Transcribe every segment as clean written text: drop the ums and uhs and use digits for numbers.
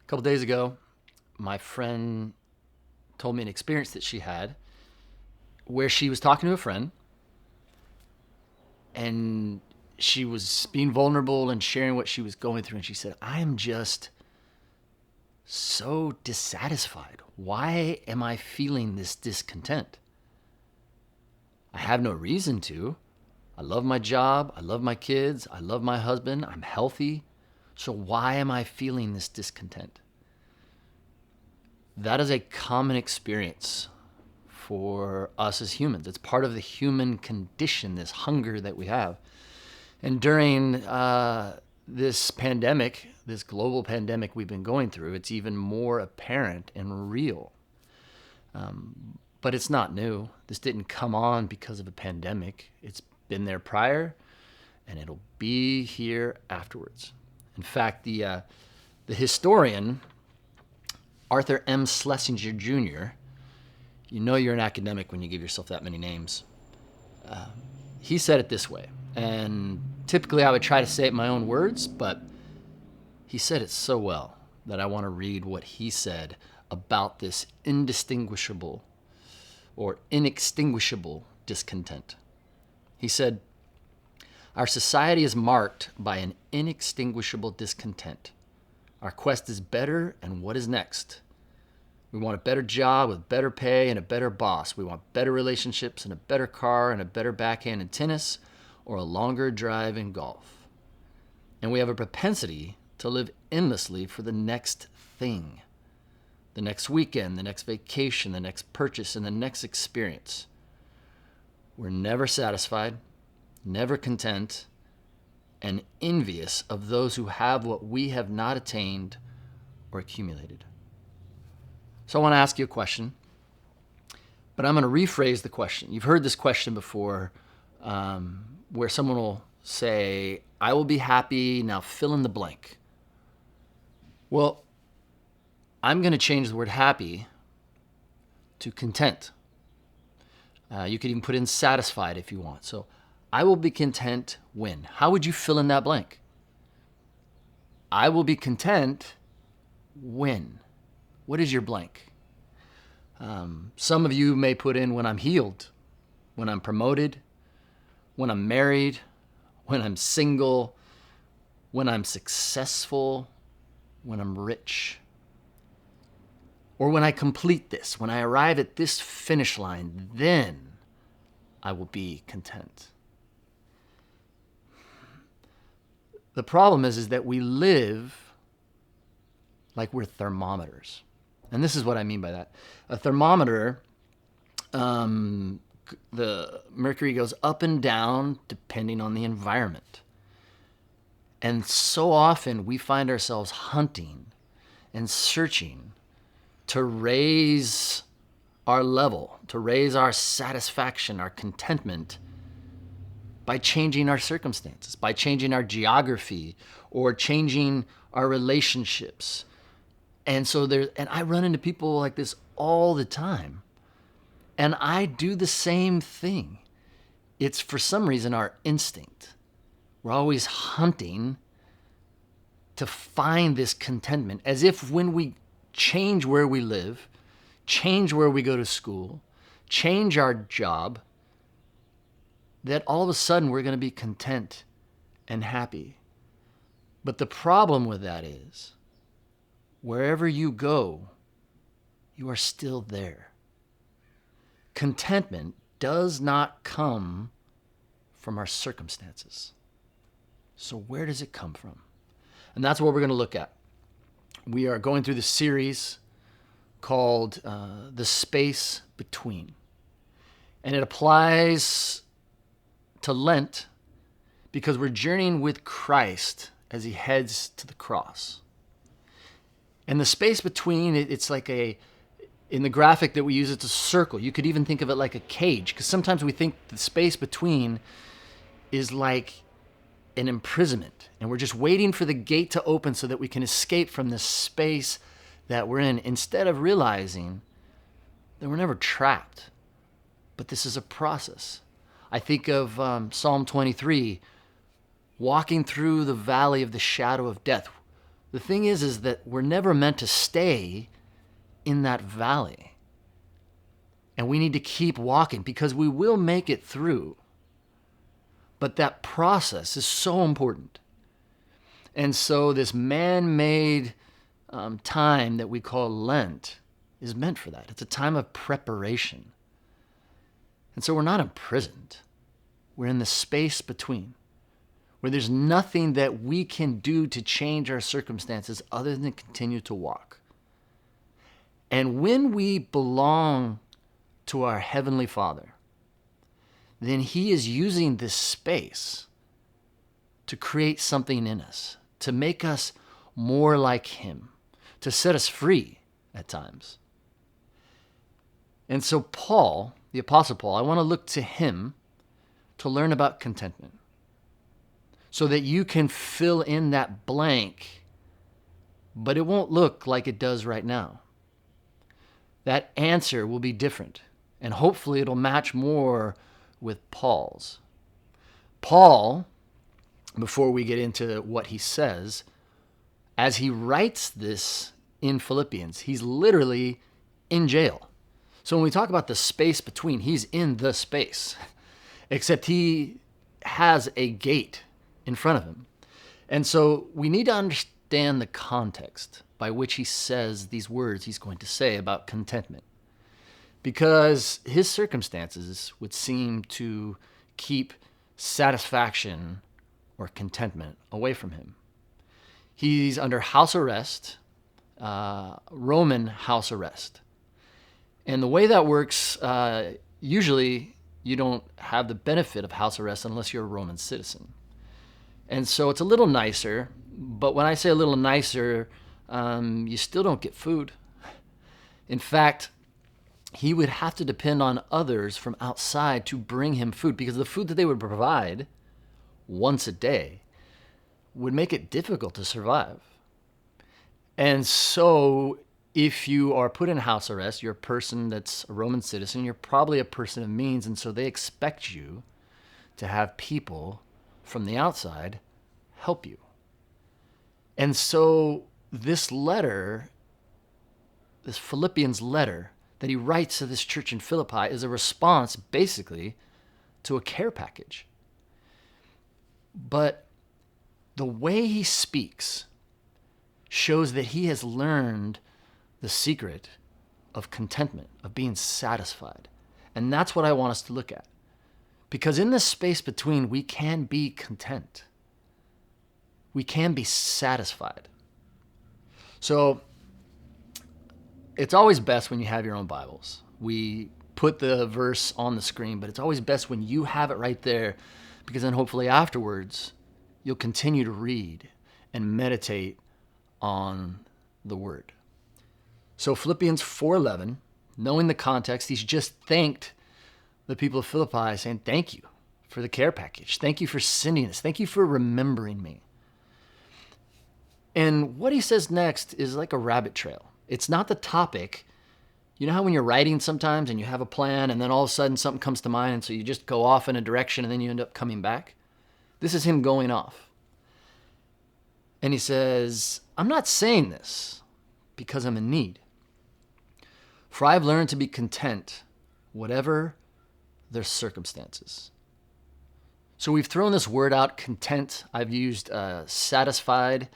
A couple days ago, my friend told me an experience that she had where she was talking to a friend and she was being vulnerable and sharing what she was going through. And she said, I am just so dissatisfied. Why am I feeling this discontent? I have no reason to. I love my job. I love my kids. I love my husband. I'm healthy. So why am I feeling this discontent? That is a common experience for us as humans. It's part of the human condition, this hunger that we have. And during this pandemic, this global pandemic we've been going through, it's even more apparent and real. But it's not new. This didn't come on because of a pandemic. It's been there prior, and it'll be here afterwards. In fact, the historian Arthur M. Schlesinger Jr., you know you're an academic when you give yourself that many names. He said it this way, and typically I would try to say it in my own words, but he said it so well that I want to read what he said about this indistinguishable or inextinguishable discontent. He said, "Our society is marked by an inextinguishable discontent. Our quest is better, and what is next? We want a better job with better pay and a better boss. We want better relationships and a better car and a better backhand in tennis or a longer drive in golf. And we have a propensity to live endlessly for the next thing, the next weekend, the next vacation, the next purchase, and the next experience. We're never satisfied, never content, and envious of those who have what we have not attained or accumulated." So I want to ask you a question, but I'm going to rephrase the question. You've heard this question before, where someone will say, I will be happy, now fill in the blank. Well, I'm going to change the word happy to content. You could even put in satisfied if you want. So I will be content when. How would you fill in that blank? I will be content when. What is your blank? Some of you may put in when I'm healed, when I'm promoted, when I'm married, when I'm single, when I'm successful, when I'm rich, or when I complete this, when I arrive at this finish line, then I will be content. The problem is that we live like we're thermometers. And this is what I mean by that. A thermometer, the mercury goes up and down depending on the environment. And so often we find ourselves hunting and searching to raise our level, to raise our satisfaction, our contentment, by changing our circumstances, by changing our geography, or changing our relationships. And I run into people like this all the time. And I do the same thing. It's for some reason our instinct. We're always hunting to find this contentment, as if when we change where we live, change where we go to school, change our job, that all of a sudden we're going to be content and happy. But the problem with that is, wherever you go, you are still there. Contentment does not come from our circumstances. So where does it come from? And that's what we're going to look at. We are going through the series called The Space Between. And it applies to Lent because we're journeying with Christ as he heads to the cross. And the space between, it's like in the graphic that we use, it's a circle. You could even think of it like a cage, because sometimes we think the space between is like an imprisonment, and we're just waiting for the gate to open so that we can escape from this space that we're in, instead of realizing that we're never trapped, but this is a process. I think of Psalm 23, walking through the valley of the shadow of death. The thing is that we're never meant to stay in that valley. And we need to keep walking because we will make it through. But that process is so important. And so this man-made time that we call Lent is meant for that. It's a time of preparation. And so we're not imprisoned. We're in the space between, where there's nothing that we can do to change our circumstances other than continue to walk. And when we belong to our Heavenly Father, then He is using this space to create something in us, to make us more like Him, to set us free at times. And so Paul, the Apostle Paul, I want to look to him to learn about contentment so that you can fill in that blank, but it won't look like it does right now. That answer will be different, and hopefully it'll match more with Paul's. Paul, before we get into what he says, as he writes this in Philippians, he's literally in jail. So when we talk about the space between, he's in the space, except he has a gate in front of him. And so we need to understand the context by which he says these words he's going to say about contentment, because his circumstances would seem to keep satisfaction or contentment away from him. He's under house arrest, Roman house arrest. And the way that works, usually you don't have the benefit of house arrest unless you're a Roman citizen. And so it's a little nicer, but when I say a little nicer, you still don't get food. In fact, he would have to depend on others from outside to bring him food, because the food that they would provide once a day would make it difficult to survive. And so if you are put in house arrest, you're a person that's a Roman citizen, you're probably a person of means, and so they expect you to have people from the outside help you. And so this letter, this Philippians letter that he writes to this church in Philippi, is a response basically to a care package. But the way he speaks shows that he has learned the secret of contentment, of being satisfied. And that's what I want us to look at. Because in this space between, we can be content. We can be satisfied. So it's always best when you have your own Bibles. We put the verse on the screen, but it's always best when you have it right there, because then hopefully afterwards you'll continue to read and meditate on the word. So Philippians 4:11, knowing the context, he's just thanked the people of Philippi, saying, thank you for the care package. Thank you for sending this. Thank you for remembering me. And what he says next is like a rabbit trail. It's not the topic. You know how when you're writing sometimes and you have a plan and then all of a sudden something comes to mind, and so you just go off in a direction and then you end up coming back? This is him going off. And he says, I'm not saying this because I'm in need. For I've learned to be content, whatever their circumstances. So we've thrown this word out, content. I've used satisfied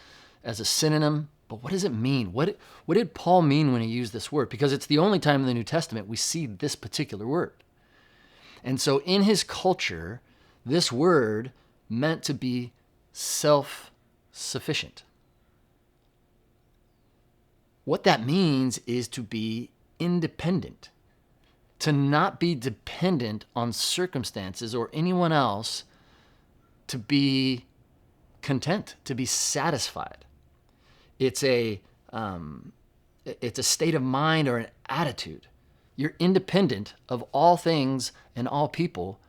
as a synonym. But what does it mean? What did Paul mean when he used this word? Because it's the only time in the New Testament we see this particular word. And so in his culture, this word meant to be self-sufficient. What that means is to be independent, to not be dependent on circumstances or anyone else to be content, to be satisfied. It's a state of mind or an attitude. You're independent of all things and all people.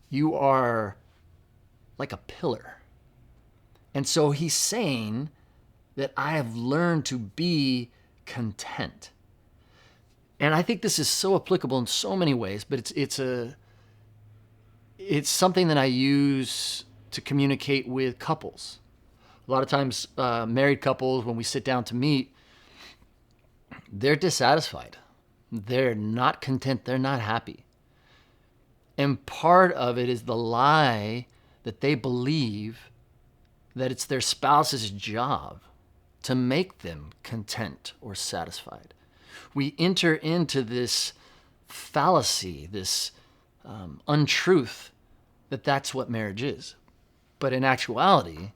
You are like a pillar. And so he's saying that I have learned to be content. And I think this is so applicable in so many ways, but it's something that I use to communicate with couples. A lot of times, married couples, when we sit down to meet, they're dissatisfied. They're not content. They're not happy. And part of it is the lie that they believe that it's their spouse's job to make them content or satisfied. We enter into this fallacy, this untruth that that's what marriage is. But in actuality,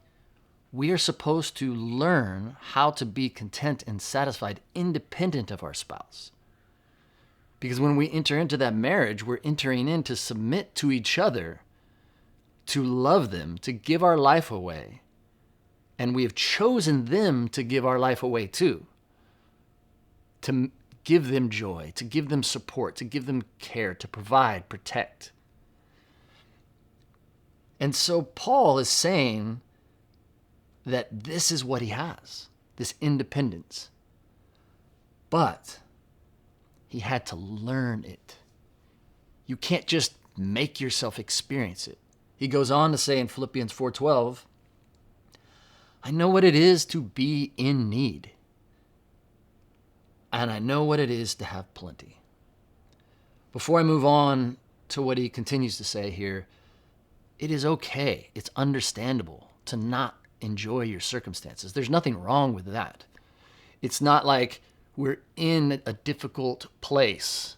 we are supposed to learn how to be content and satisfied independent of our spouse. Because when we enter into that marriage, we're entering in to submit to each other, to love them, to give our life away. And we have chosen them to give our life away too. To give them joy, to give them support, to give them care, to provide, protect. And so Paul is saying that this is what he has, this independence. But he had to learn it. You can't just make yourself experience it. He goes on to say in Philippians 4:12, I know what it is to be in need, and I know what it is to have plenty. Before I move on to what he continues to say here, it is okay, it's understandable to not enjoy your circumstances. There's nothing wrong with that. It's not like we're in a difficult place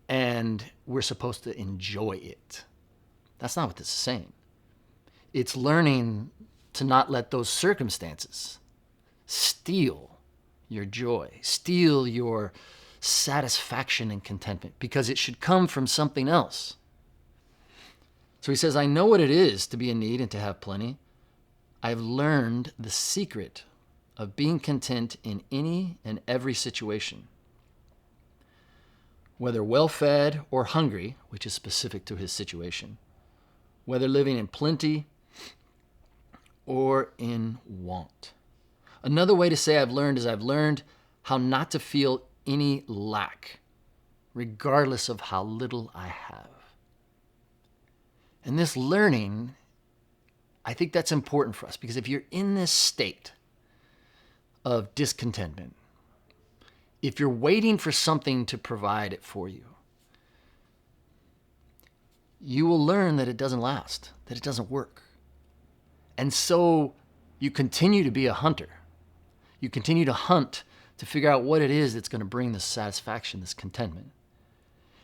and we're supposed to enjoy it. That's not what this is saying. It's learning to not let those circumstances steal your joy, steal your satisfaction and contentment, because it should come from something else. So he says, I know what it is to be in need and to have plenty. I've learned the secret of being content in any and every situation. Whether well-fed or hungry, which is specific to his situation, whether living in plenty or in want. Another way to say I've learned how not to feel any lack, regardless of how little I have. And this learning, I think that's important for us, because if you're in this state of discontentment, if you're waiting for something to provide it for you, you will learn that it doesn't last, that it doesn't work. And so you continue to be a hunter. You continue to hunt to figure out what it is that's going to bring this satisfaction, this contentment.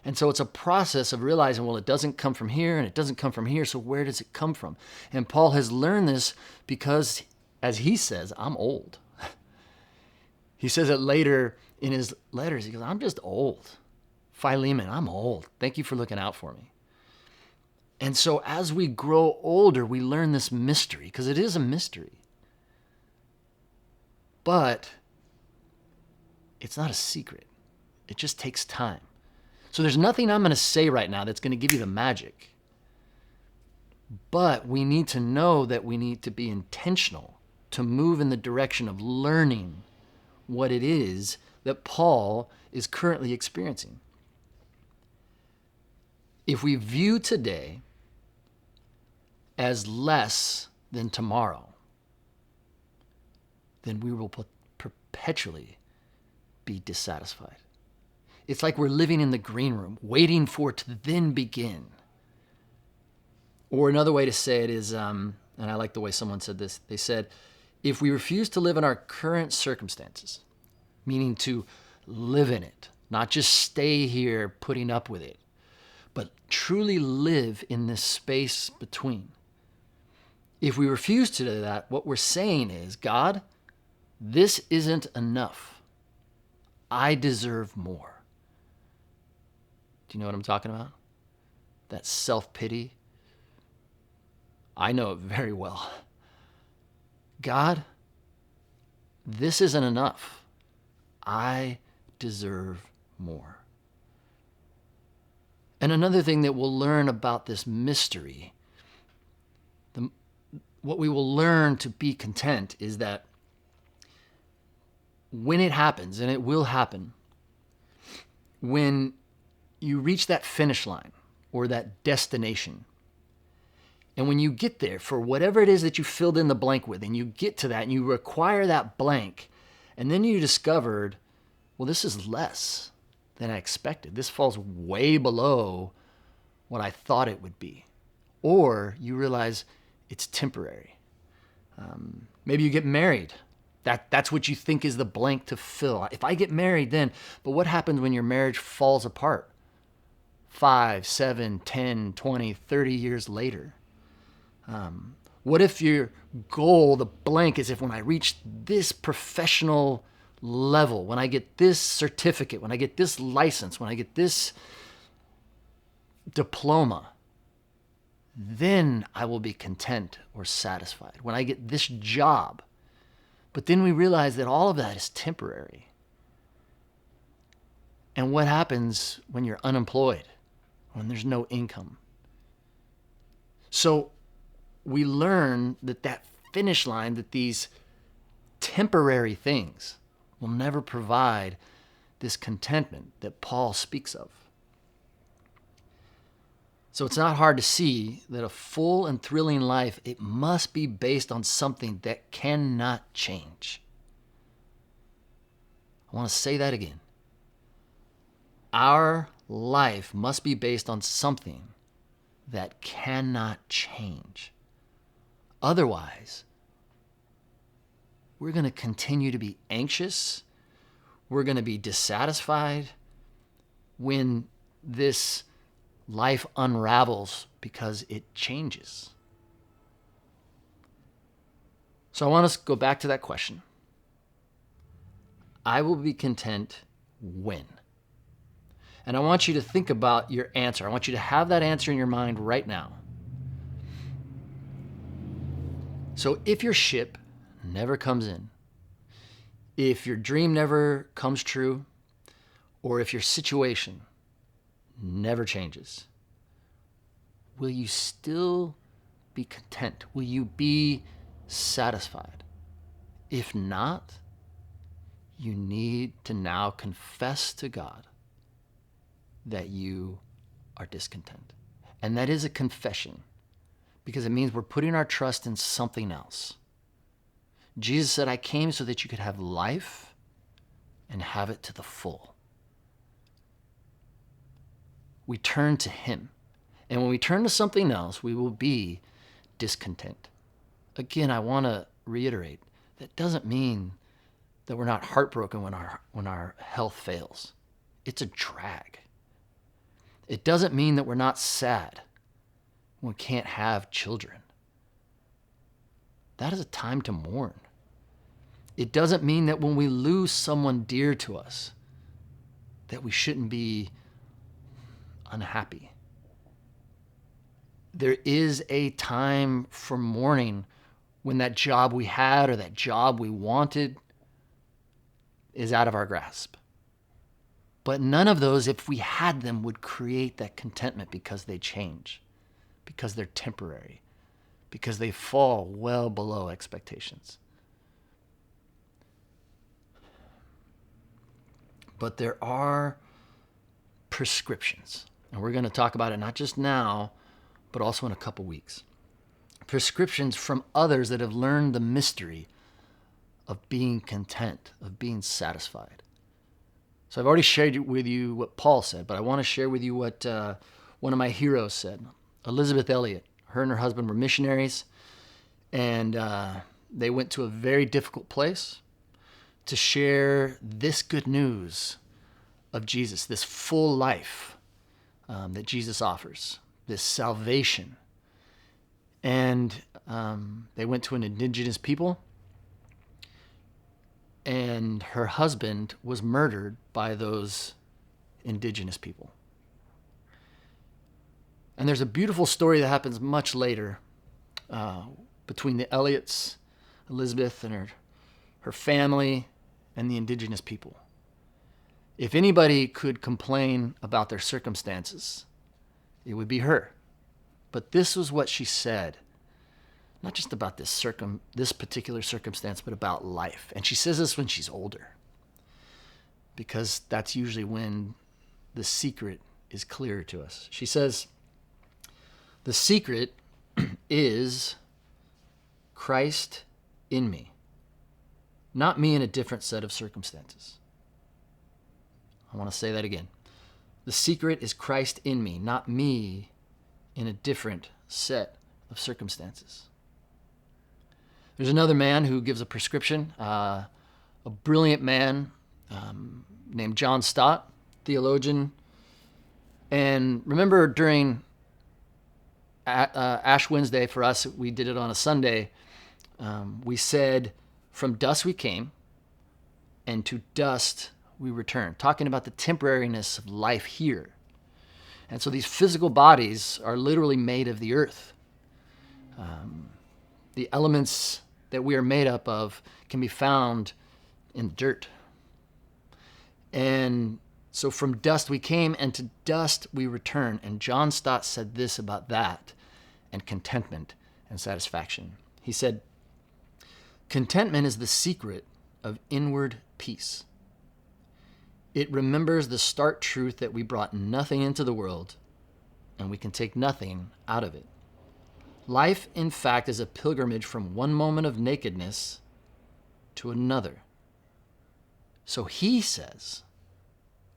And so it's a process of realizing, well, it doesn't come from here and it doesn't come from here, so where does it come from? And Paul has learned this because, as he says, I'm old. He says it later in his letters. He goes, I'm just old. Philemon, I'm old. Thank you for looking out for me. And so as we grow older, we learn this mystery, because it is a mystery. But it's not a secret. It just takes time. So there's nothing I'm going to say right now that's going to give you the magic. But we need to know that we need to be intentional to move in the direction of learning what it is that Paul is currently experiencing. If we view today as less than tomorrow, then we will perpetually be dissatisfied. It's like we're living in the green room, waiting for it to then begin. Or another way to say it is, and I like the way someone said this, they said, if we refuse to live in our current circumstances, meaning to live in it, not just stay here putting up with it, but truly live in this space between. If we refuse to do that, what we're saying is, God, this isn't enough. I deserve more. Do you know what I'm talking about? That self-pity. I know it very well. God, this isn't enough. I deserve more. And another thing that we'll learn about this mystery, what we will learn to be content, is that when it happens, and it will happen, when you reach that finish line or that destination, And when you get there, for whatever it is that you filled in the blank with, and you get to that and you require that blank, and then you discovered, well, this is less than I expected. This falls way below what I thought it would be. Or you realize it's temporary. Maybe you get married. That's what you think is the blank to fill. If I get married, then, but what happens when your marriage falls apart? 5, 7, 10, 20, 30 years later? What if your goal, the blank, is if when I reach this professional level, when I get this certificate, when I get this license, when I get this diploma, then I will be content or satisfied. When I get this job. But then we realize that all of that is temporary. And what happens when you're unemployed, when there's no income? So we learn that finish line, that these temporary things will never provide this contentment that Paul speaks of. So it's not hard to see that a full and thrilling life, it must be based on something that cannot change. I want to say that again. Our life must be based on something that cannot change. Otherwise, we're going to continue to be anxious. We're going to be dissatisfied when this life unravels because it changes. So I want us to go back to that question. I will be content when? And I want you to think about your answer. I want you to have that answer in your mind right now. So if your ship never comes in, if your dream never comes true, or if your situation never changes, will you still be content? Will you be satisfied? If not, you need to now confess to God that you are discontent. And that is a confession, because it means we're putting our trust in something else. Jesus said, I came so that you could have life and have it to the full. We turn to him. And when we turn to something else, we will be discontent. Again, I want to reiterate, that doesn't mean that we're not heartbroken when our health fails. It's a drag. It doesn't mean that we're not sad when we can't have children. That is a time to mourn. It doesn't mean that when we lose someone dear to us, that we shouldn't be unhappy. There is a time for mourning when that job we had or that job we wanted is out of our grasp. But none of those, if we had them, would create that contentment, because they change, because they're temporary, because they fall well below expectations. But there are prescriptions, and we're going to talk about it not just now, but also in a couple weeks. Prescriptions from others that have learned the mystery of being content, of being satisfied. So I've already shared with you what Paul said, but I want to share with you what one of my heroes said. Elizabeth Elliot, her and her husband were missionaries, and they went to a very difficult place to share this good news of Jesus, this full life that Jesus offers, this salvation. And they went to an indigenous people, and her husband was murdered by those indigenous people. And there's a beautiful story that happens much later between the Elliots, Elizabeth and her family, and the indigenous people. If anybody could complain about their circumstances, it would be her. But this was what she said, not just about this particular circumstance, but about life. And she says this when she's older, because that's usually when the secret is clearer to us. She says, the secret is Christ in me, not me in a different set of circumstances. I want to say that again. The secret is Christ in me, not me in a different set of circumstances. There's another man who gives a prescription, a brilliant man named John Stott, theologian. And remember during Ash Wednesday for us, we did it on a Sunday, we said, from dust we came, and to dust we return, talking about the temporariness of life here. And so these physical bodies are literally made of the earth. The elements that we are made up of can be found in dirt. And so from dust we came, and to dust we return. And John Stott said this about that and contentment and satisfaction. He said, contentment is the secret of inward peace. It remembers the stark truth that we brought nothing into the world, and we can take nothing out of it. Life, in fact, is a pilgrimage from one moment of nakedness to another. So he says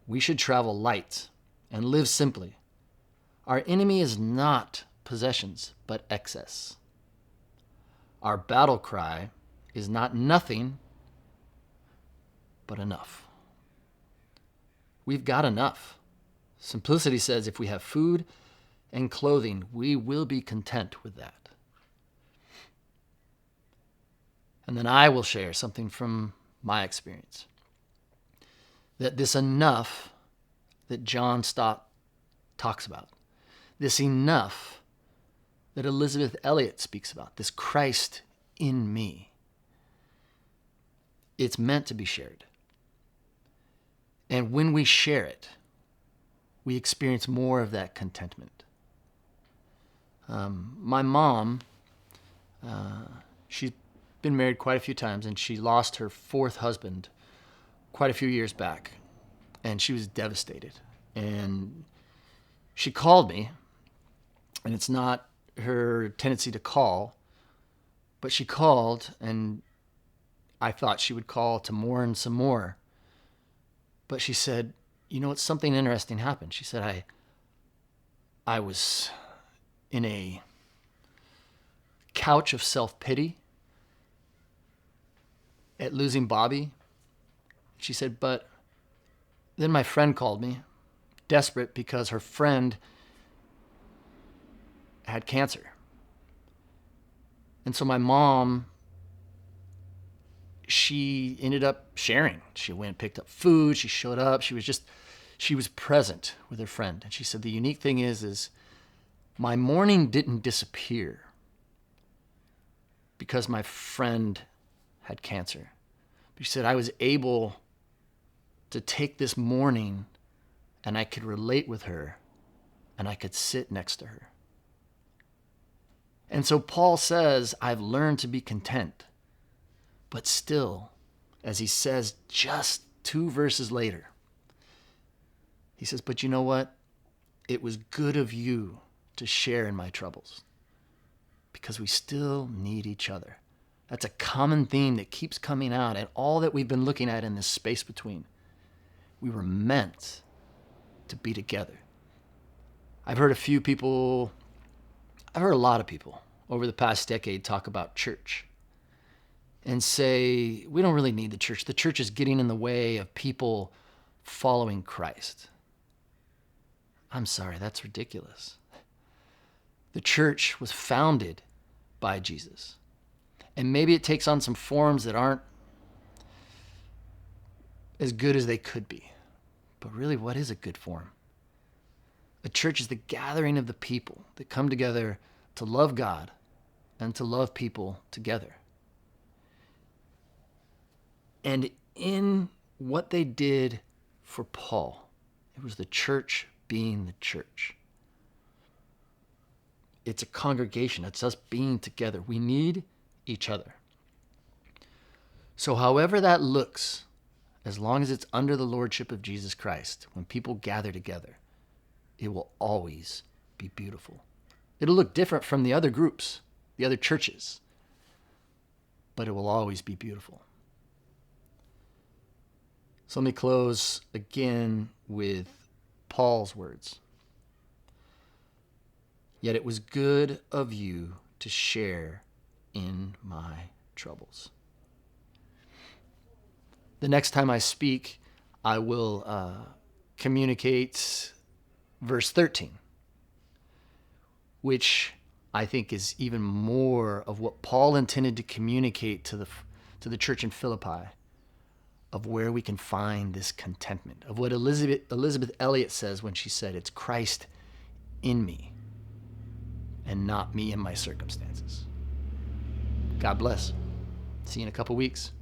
we should travel light and live simply. Our enemy is not possessions, but excess. Our battle cry is not nothing, but enough. We've got enough. Simplicity says if we have food and clothing, we will be content with that. And then I will share something from my experience. That this enough that John Stott talks about, this enough that Elizabeth Elliot speaks about, this Christ in me, it's meant to be shared. And when we share it, we experience more of that contentment. My mom, she's been married quite a few times, and she lost her fourth husband quite a few years back, and she was devastated. And she called me, and it's not her tendency to call, but she called, and I thought she would call to mourn some more. But she said, you know what, something interesting happened. She said, I was in a couch of self-pity at losing Bobby. She said, but then my friend called me, desperate because her friend had cancer. And so my mom, she ended up sharing. She went and picked up food. She showed up. She was present with her friend. And she said, the unique thing is my mourning didn't disappear because my friend had cancer. But she said, I was able to take this mourning and I could relate with her and I could sit next to her. And so Paul says, I've learned to be content. But still, as he says just 2 verses later, he says, but you know what? It was good of you to share in my troubles because we still need each other. That's a common theme that keeps coming out and all that we've been looking at in this space between. We were meant to be together. I've heard a lot of people over the past decade talk about church and say, we don't really need the church. The church is getting in the way of people following Christ. I'm sorry, that's ridiculous. The church was founded by Jesus. And maybe it takes on some forms that aren't as good as they could be. But really, what is a good form? A church is the gathering of the people that come together to love God and to love people together. And in what they did for Paul, it was the church being the church. It's a congregation. It's us being together. We need each other. So however that looks, as long as it's under the lordship of Jesus Christ, when people gather together, it will always be beautiful. It'll look different from the other groups, the other churches, but it will always be beautiful. So let me close again with Paul's words. Yet it was good of you to share in my troubles. The next time I speak, I will communicate verse 13, which I think is even more of what Paul intended to communicate to the church in Philippi, of where we can find this contentment, of what Elizabeth Elliot says when she said, it's Christ in me and not me and my circumstances. God bless. See you in a couple weeks.